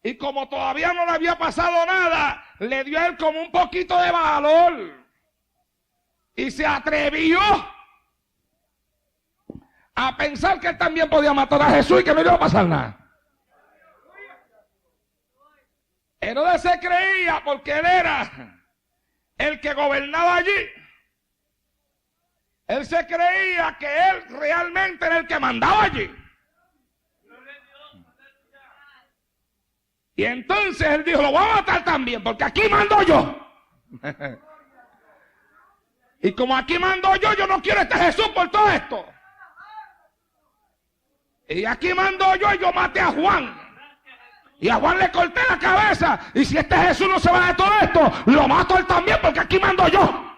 y como todavía no le había pasado nada, le dio a él como un poquito de valor. Y se atrevió a pensar que él también podía matar a Jesús y que no le iba a pasar nada. Herodes se creía, porque él era el que gobernaba allí. Él se creía que él realmente era el que mandaba allí. Y entonces él dijo: lo voy a matar también, porque aquí mando yo. Y como aquí mando yo, yo no quiero a este Jesús por todo esto. Y aquí mando yo, y yo maté a Juan. Y a Juan le corté la cabeza. Y si este Jesús no se va de todo esto, lo mato a él también, porque aquí mando yo.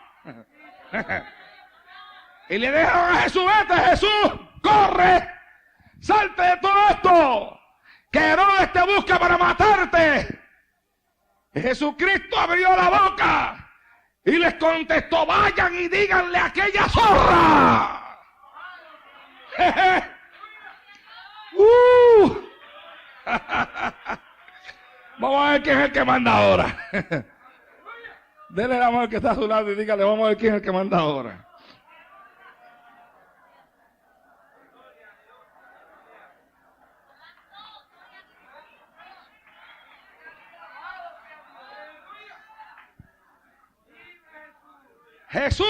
Y le dijeron a Jesús: vete, Jesús, corre, salte de todo esto, que Herodes te busca para matarte. Y Jesucristo abrió la boca y les contestó: vayan y díganle a aquella zorra. Vamos a ver quién es el que manda ahora. Dele la mano al que está a su lado y dígale: vamos a ver quién es el que manda ahora. Jesús,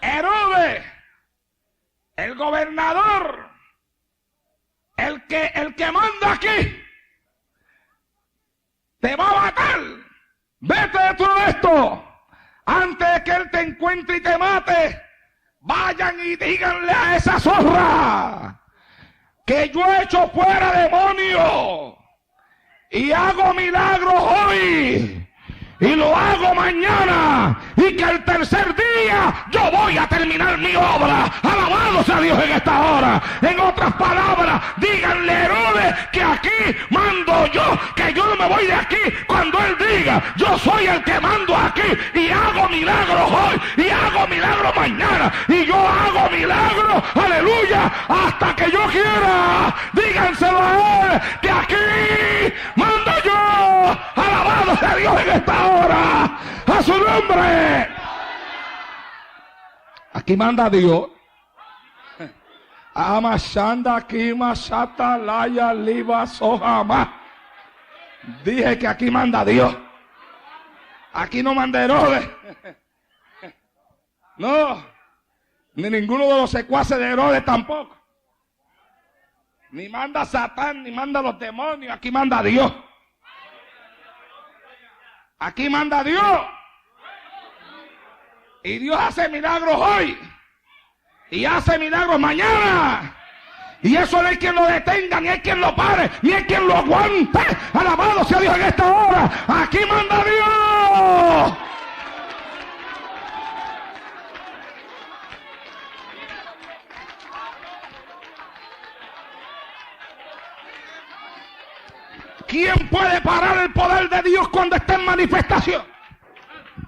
Herodes, el gobernador, el que manda aquí, te va a matar. Vete de todo esto antes de que él te encuentre y te mate. Vayan y díganle a esa zorra que yo echo fuera demonios y hago milagros hoy y lo hago mañana, y que el tercer día yo voy a terminar mi obra. Alabado sea Dios en esta hora. En otras palabras, díganle a Herodes que aquí mando yo, que yo no me voy de aquí cuando él diga: yo soy el que mando aquí, y hago milagros hoy y hago milagros mañana, y yo hago milagros, aleluya, hasta que yo quiera. Díganselo a él que aquí mando yo. Alabado sea Dios en esta hora. A su nombre. Aquí manda Dios. Amashanda aquí masata laya liba sojama. Dije que aquí manda Dios. Aquí no manda Herodes. No. Ni ninguno de los secuaces de Herodes tampoco. Ni manda Satán, ni manda los demonios. Aquí manda Dios. Aquí manda Dios. Y Dios hace milagros hoy. Y hace milagros mañana. Y eso no hay quien lo detenga, ni hay quien lo pare, ni hay quien lo aguante. Alabado sea Dios en esta hora. Aquí manda Dios. ¿Quién puede parar el poder de Dios cuando está en manifestación?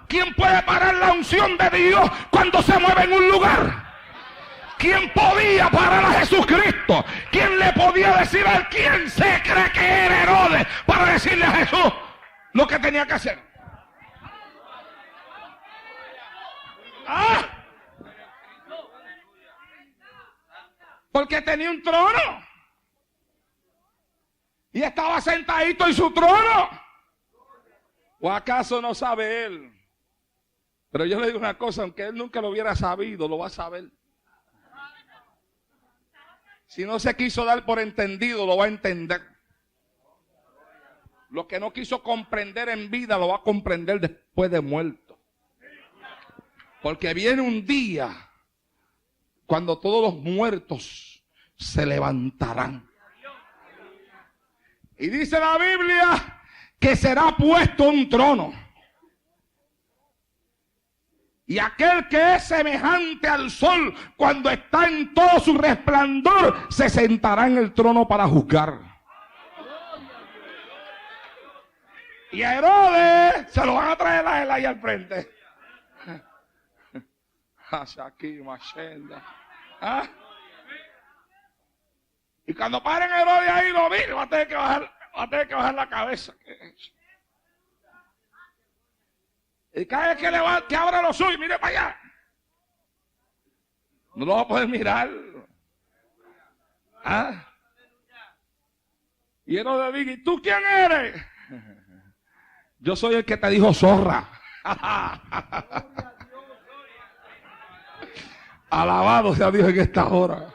¿Quién puede parar la unción de Dios cuando se mueve en un lugar? ¿Quién podía parar a Jesucristo? ¿Quién le podía decir a él quién se cree que era Herodes para decirle a Jesús lo que tenía que hacer? Porque tenía un trono y estaba sentadito en su trono. ¿O acaso no sabe él? Pero yo le digo una cosa, aunque él nunca lo hubiera sabido, lo va a saber. Si no se quiso dar por entendido, lo va a entender. Lo que no quiso comprender en vida, lo va a comprender después de muerto. Porque viene un día cuando todos los muertos se levantarán. Y dice la Biblia que será puesto un trono. Y aquel que es semejante al sol, cuando está en todo su resplandor, se sentará en el trono para juzgar. Y a Herodes se lo van a traer a él ahí al frente. ¿Ah? Y cuando paren a Herodes ahí, lo mire, va a tener que bajar la cabeza. Y cada vez que abra los suyos, mire para allá. No lo va a poder mirar. ¿Ah? Y Herodes dice, ¿y tú quién eres? Yo soy el que te dijo zorra. Alabado sea Dios en esta hora.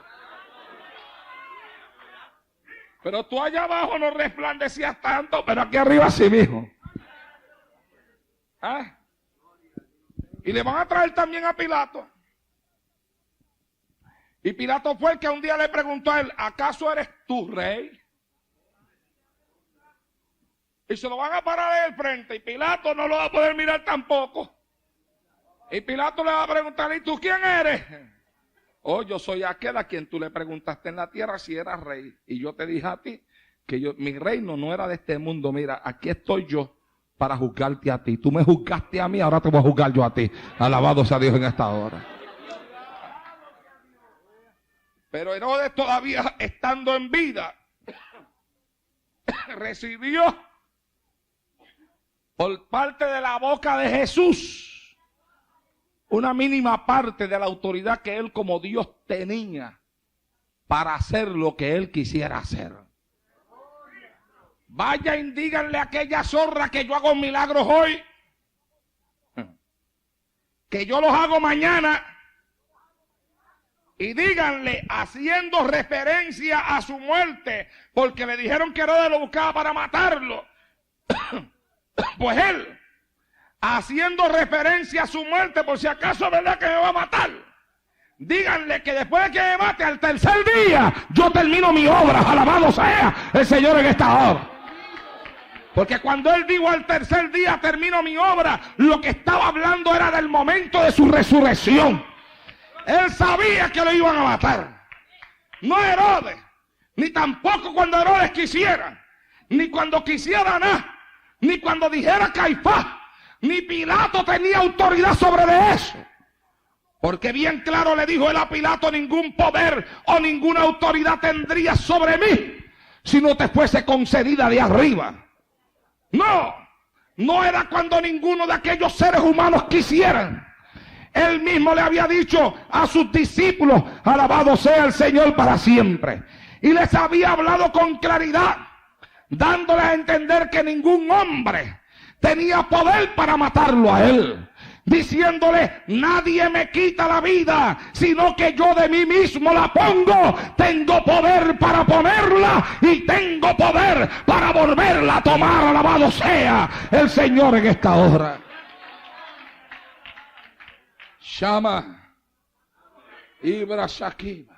Pero tú allá abajo no resplandecías tanto, pero aquí arriba sí, mijo. ¿Ah? Y le van a traer también a Pilato. Y Pilato fue el que un día le preguntó a él, ¿acaso eres tú rey? Y se lo van a parar ahí al frente. Y Pilato no lo va a poder mirar tampoco. Y Pilato le va a preguntar, ¿y tú quién eres? Oh, yo soy aquel a quien tú le preguntaste en la tierra si era rey. Y yo te dije a ti que mi reino no era de este mundo. Mira, aquí estoy yo para juzgarte a ti. Tú me juzgaste a mí, ahora te voy a juzgar yo a ti. Alabado sea Dios en esta hora. Pero Herodes, todavía estando en vida, recibió por parte de la boca de Jesús una mínima parte de la autoridad que él como Dios tenía para hacer lo que él quisiera hacer. Vaya y díganle a aquella zorra que yo hago milagros hoy, que yo los hago mañana, y díganle, haciendo referencia a su muerte, porque le dijeron que Herodes lo buscaba para matarlo. Pues él, haciendo referencia a su muerte, por si acaso es verdad que me va a matar, díganle que después de que me mate, al tercer día, yo termino mi obra. Alabado sea el Señor en esta hora. Porque cuando él dijo al tercer día termino mi obra, lo que estaba hablando era del momento de su resurrección. Él sabía que lo iban a matar. No Herodes, ni tampoco cuando Herodes quisiera, ni cuando quisiera nada, ni cuando dijera Caifás, ni Pilato tenía autoridad sobre de eso. Porque bien claro le dijo él a Pilato, ningún poder o ninguna autoridad tendría sobre mí, si no te fuese concedida de arriba. No, no era cuando ninguno de aquellos seres humanos quisieran. Él mismo le había dicho a sus discípulos, alabado sea el Señor para siempre. Y les había hablado con claridad, dándoles a entender que ningún hombre tenía poder para matarlo a él. Diciéndole, nadie me quita la vida, sino que yo de mí mismo la pongo. Tengo poder para ponerla y tengo poder para volverla a tomar. Alabado sea el Señor en esta hora. Shama Ibra Shakim.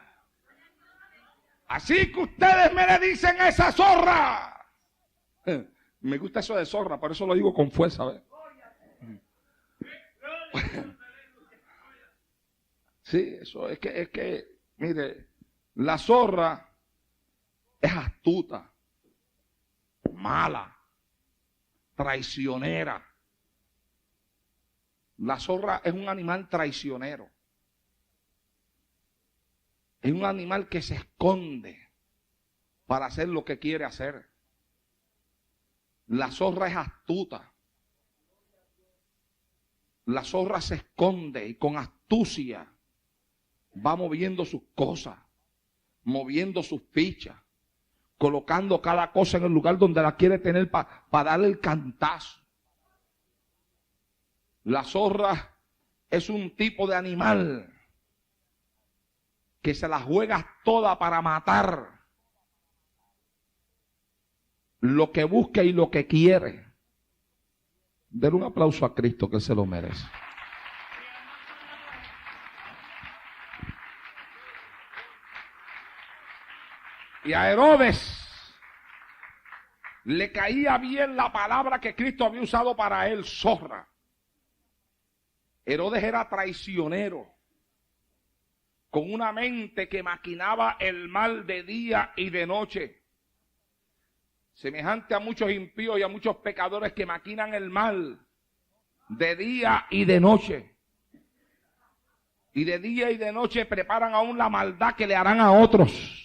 Así que ustedes me le dicen a esa zorra. Me gusta eso de zorra, por eso lo digo con fuerza. ¿Ves? Sí, eso es que, mire, la zorra es astuta. mala, traicionera. La zorra es un animal traicionero. Es un animal que se esconde para hacer lo que quiere hacer. La zorra es astuta. La zorra se esconde y con astucia va moviendo sus cosas, moviendo sus fichas, colocando cada cosa en el lugar donde la quiere tener para darle el cantazo. La zorra es un tipo de animal que se la juega toda para matar lo que busca y lo que quiere. Denle un aplauso a Cristo, que Él se lo merece. Y a Herodes le caía bien la palabra que Cristo había usado para él, zorra. Herodes era traicionero, con una mente que maquinaba el mal de día y de noche. Semejante a muchos impíos y a muchos pecadores que maquinan el mal de día y de noche. Y de día y de noche preparan aún la maldad que le harán a otros.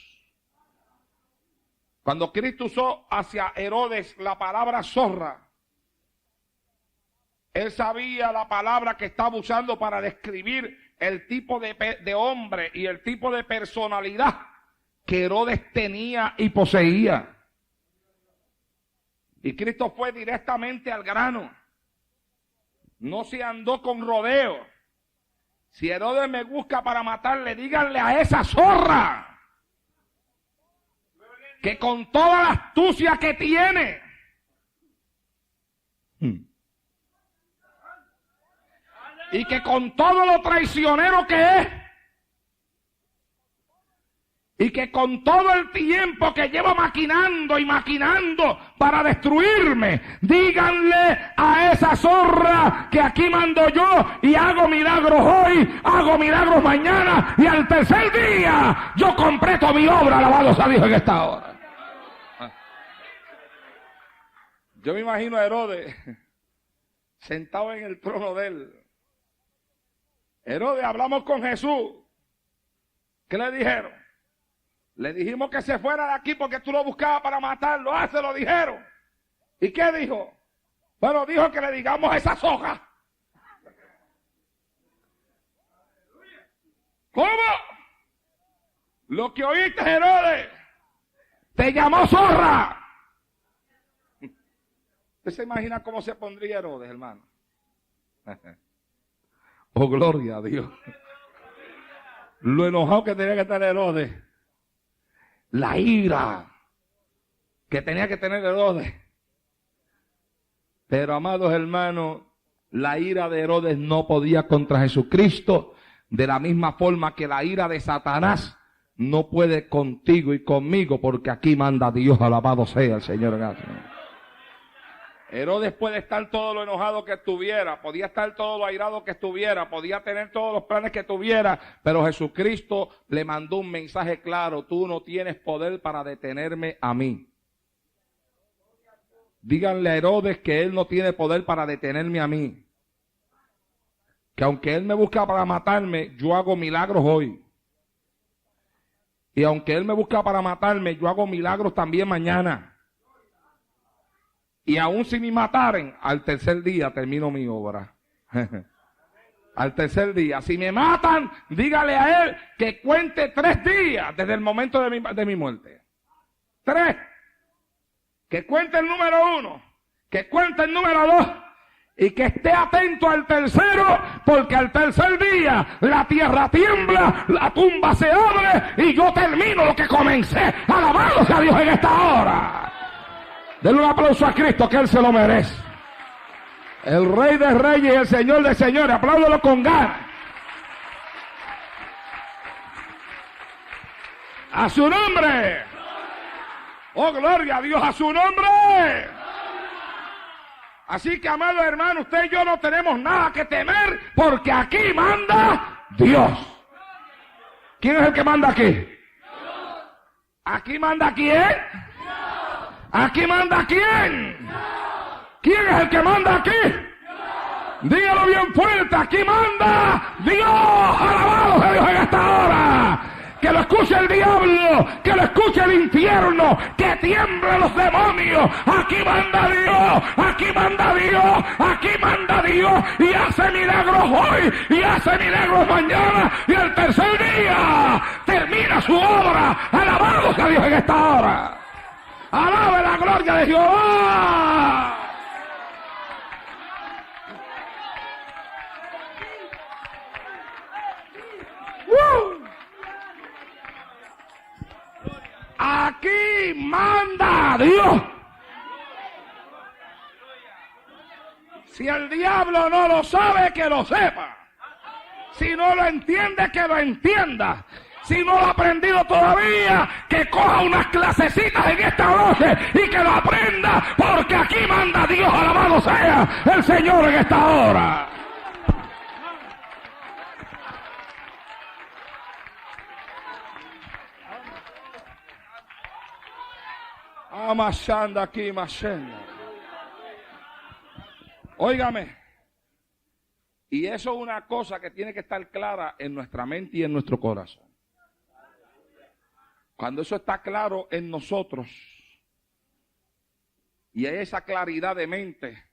Cuando Cristo usó hacia Herodes la palabra zorra, Él sabía la palabra que estaba usando para describir el tipo de hombre y el tipo de personalidad que Herodes tenía y poseía. Y Cristo fue directamente al grano. No se andó con rodeo. Si Herodes me busca para matarle, díganle a esa zorra que con toda la astucia que tiene, y que con todo lo traicionero que es, y que con todo el tiempo que lleva maquinando y maquinando para destruirme, díganle a esa zorra que aquí mando yo y hago milagros hoy, hago milagros mañana y al tercer día yo completo mi obra, alabado sea Dios en esta hora. Yo me imagino a Herodes sentado en el trono de él. Herodes, hablamos con Jesús. ¿Qué le dijeron? Le dijimos que se fuera de aquí porque tú lo buscabas para matarlo. Ah, se lo dijeron. ¿Y qué dijo? Bueno, dijo que le digamos esa soja. ¿Cómo? Lo que oíste, Herodes, te llamó zorra. ¿Usted se imagina cómo se pondría Herodes, hermano? Oh, gloria a Dios. Lo enojado que tenía que estar Herodes. La ira que tenía que tener Herodes. Pero, amados hermanos, la ira de Herodes no podía contra Jesucristo, de la misma forma que la ira de Satanás no puede contigo y conmigo, porque aquí manda Dios, alabado sea el Señor. Herodes puede estar todo lo enojado que estuviera, podía estar todo lo airado que estuviera, podía tener todos los planes que tuviera, pero Jesucristo le mandó un mensaje claro: tú no tienes poder para detenerme a mí. Díganle a Herodes que él no tiene poder para detenerme a mí. Que aunque él me busca para matarme, yo hago milagros hoy. Y aunque él me busca para matarme, yo hago milagros también mañana. Y aún si me mataren, al tercer día termino mi obra. Al tercer día. Si me matan, dígale a él que cuente 3 días desde el momento de mi muerte. 3. Que cuente el número 1. Que cuente el número 2. Y que esté atento al tercero, porque al tercer día la tierra tiembla, la tumba se abre y yo termino lo que comencé. Alabado sea Dios en esta hora. Denle un aplauso a Cristo, que Él se lo merece. El Rey de Reyes y el Señor de Señores. Apláudelo con ganas. A su nombre. Oh, gloria a Dios, a su nombre. Así que, amado hermano, usted y yo no tenemos nada que temer, porque aquí manda Dios. ¿Quién es el que manda aquí? ¿Aquí manda quién? ¿Aquí manda quién? ¿Quién es el que manda aquí? Dígalo bien fuerte, aquí manda Dios. Alabado sea Dios en esta hora. Que lo escuche el diablo, que lo escuche el infierno, que tiemblen los demonios. Aquí manda Dios, aquí manda Dios, aquí manda Dios. Y hace milagros hoy, y hace milagros mañana. Y el tercer día termina su obra. Alabado sea Dios en esta hora. Alabe la gloria de Jehová. Aquí manda Dios. Si el diablo no lo sabe, que lo sepa. Si no lo entiende, que lo entienda. Si no lo ha aprendido todavía, que coja unas clasecitas en esta noche y que lo aprenda, porque aquí manda Dios. Alabado sea el Señor en esta hora. Amashanda aquí, mashenda. Óigame. Y eso es una cosa que tiene que estar clara en nuestra mente y en nuestro corazón. Cuando eso está claro en nosotros y hay esa claridad de mente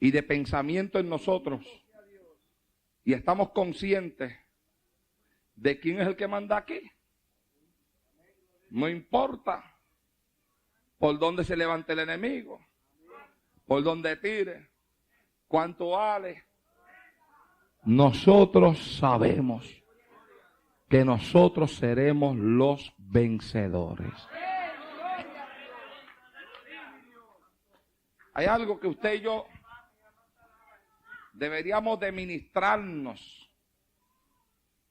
y de pensamiento en nosotros y estamos conscientes de quién es el que manda aquí, no importa por dónde se levante el enemigo, por dónde tire, cuánto vale. Nosotros sabemos que nosotros seremos los vencedores. Hay algo que usted y yo deberíamos de ministrarnos.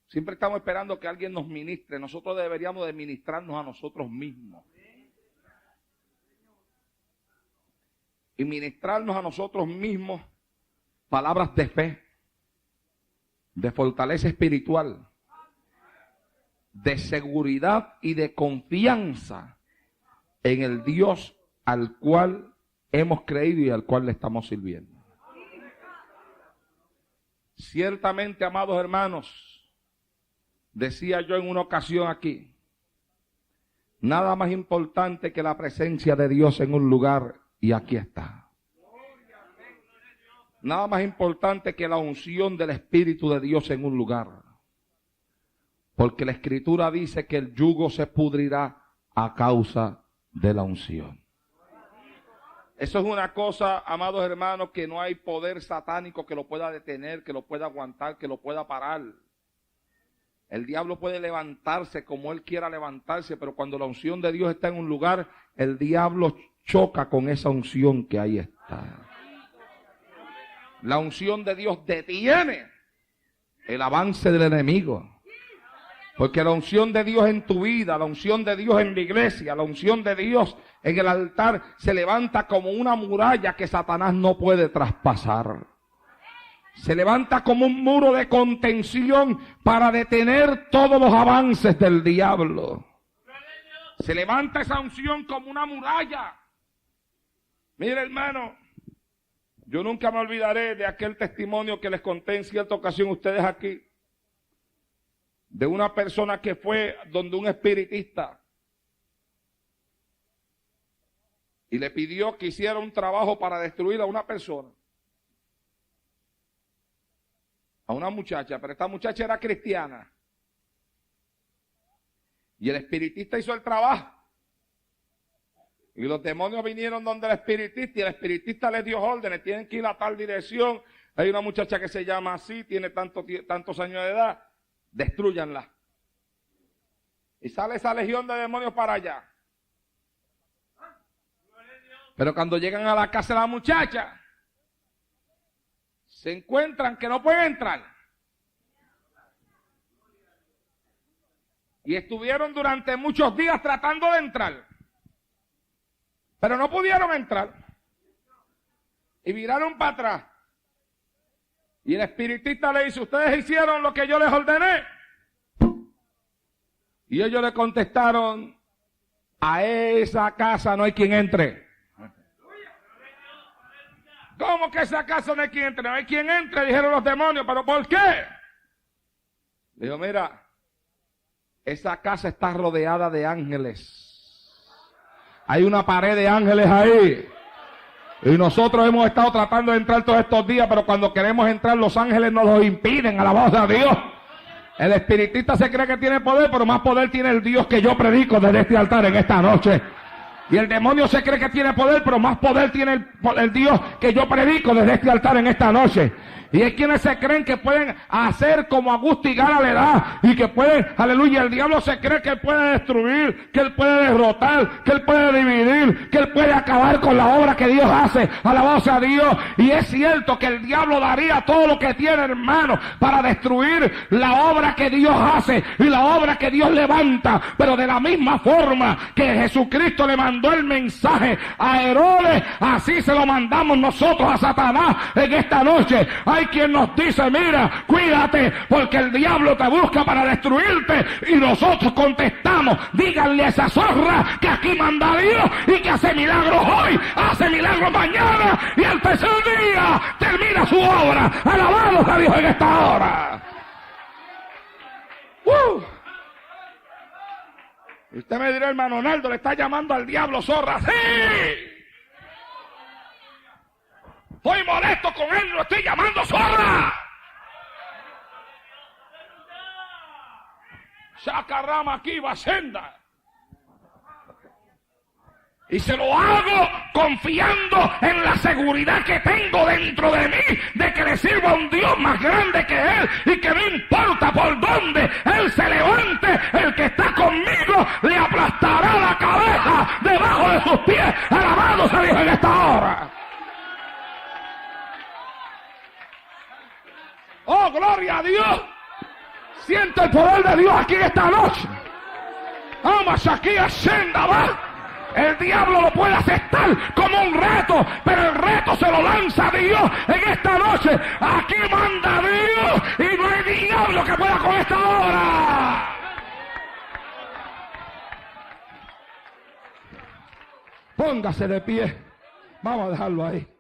Siempre estamos esperando que alguien nos ministre. Nosotros deberíamos de ministrarnos a nosotros mismos. Y ministrarnos a nosotros mismos palabras de fe, de fortaleza espiritual, de seguridad y de confianza en el Dios al cual hemos creído y al cual le estamos sirviendo. Ciertamente, amados hermanos, decía yo en una ocasión aquí, nada más importante que la presencia de Dios en un lugar, y aquí está. Nada más importante que la unción del Espíritu de Dios en un lugar. Porque la Escritura dice que el yugo se pudrirá a causa de la unción. Eso es una cosa, amados hermanos, que no hay poder satánico que lo pueda detener, que lo pueda aguantar, que lo pueda parar. El diablo puede levantarse como él quiera levantarse, pero cuando la unción de Dios está en un lugar, el diablo choca con esa unción que ahí está. La unción de Dios detiene el avance del enemigo. Porque la unción de Dios en tu vida, la unción de Dios en la iglesia, la unción de Dios en el altar se levanta como una muralla que Satanás no puede traspasar. Se levanta como un muro de contención para detener todos los avances del diablo. Se levanta esa unción como una muralla. Mire, hermano, yo nunca me olvidaré de aquel testimonio que les conté en cierta ocasión a ustedes aquí. De una persona que fue donde un espiritista y le pidió que hiciera un trabajo para destruir a una persona, a una muchacha, pero esta muchacha era cristiana. Y el espiritista hizo el trabajo. Y los demonios vinieron donde el espiritista y el espiritista les dio órdenes, tienen que ir a tal dirección. Hay una muchacha que se llama así, tiene tantos años de edad. Destrúyanla. Y sale esa legión de demonios para allá. Pero cuando llegan a la casa de la muchacha, se encuentran que no pueden entrar. Y estuvieron durante muchos días tratando de entrar. Pero no pudieron entrar. Y viraron para atrás. Y el espiritista le dice, ustedes hicieron lo que yo les ordené. Y ellos le contestaron, a esa casa no hay quien entre. ¿Cómo que esa casa no hay quien entre? No hay quien entre, dijeron los demonios. ¿Pero por qué? Dijo, mira, esa casa está rodeada de ángeles. Hay una pared de ángeles ahí. Y nosotros hemos estado tratando de entrar todos estos días, pero cuando queremos entrar, los ángeles nos lo impiden. Alabado a Dios. El espiritista se cree que tiene poder, pero más poder tiene el Dios que yo predico desde este altar en esta noche. Y el demonio se cree que tiene poder, pero más poder tiene el Dios que yo predico desde este altar en esta noche. Y hay quienes se creen que pueden hacer como a gusto y gana le da. Y que pueden, aleluya, el diablo se cree que él puede destruir, que él puede derrotar, que él puede dividir, que él puede acabar con la obra que Dios hace. Alabado sea Dios. Y es cierto que el diablo daría todo lo que tiene, hermano, para destruir la obra que Dios hace y la obra que Dios levanta. Pero de la misma forma que Jesucristo le mandó el mensaje a Herodes, así se lo mandamos nosotros a Satanás en esta noche. Hay quien nos dice, mira, cuídate, porque el diablo te busca para destruirte. Y nosotros contestamos, díganle a esa zorra que aquí manda Dios y que hace milagros hoy, hace milagros mañana, y al tercer día termina su obra. Alabados a Dios en esta hora. Y usted me dirá, hermano Naldo, le está llamando al diablo zorra. ¡Sí! Estoy molesto con él, lo estoy llamando zorra. Chacarrama aquí, Bacenda. Y se lo hago confiando en la seguridad que tengo dentro de mí, de que le sirvo a un Dios más grande que él, y que no importa por dónde él se levante, el que está conmigo le aplastará la cabeza debajo de sus pies. Alabado sea Dios en esta hora. ¡Oh, gloria a Dios! Siente el poder de Dios aquí esta noche. Vamos aquí a Senda, va. El diablo lo puede aceptar como un reto, pero el reto se lo lanza Dios en esta noche. Aquí manda Dios y no hay diablo que pueda con esta obra. Póngase de pie. Vamos a dejarlo ahí.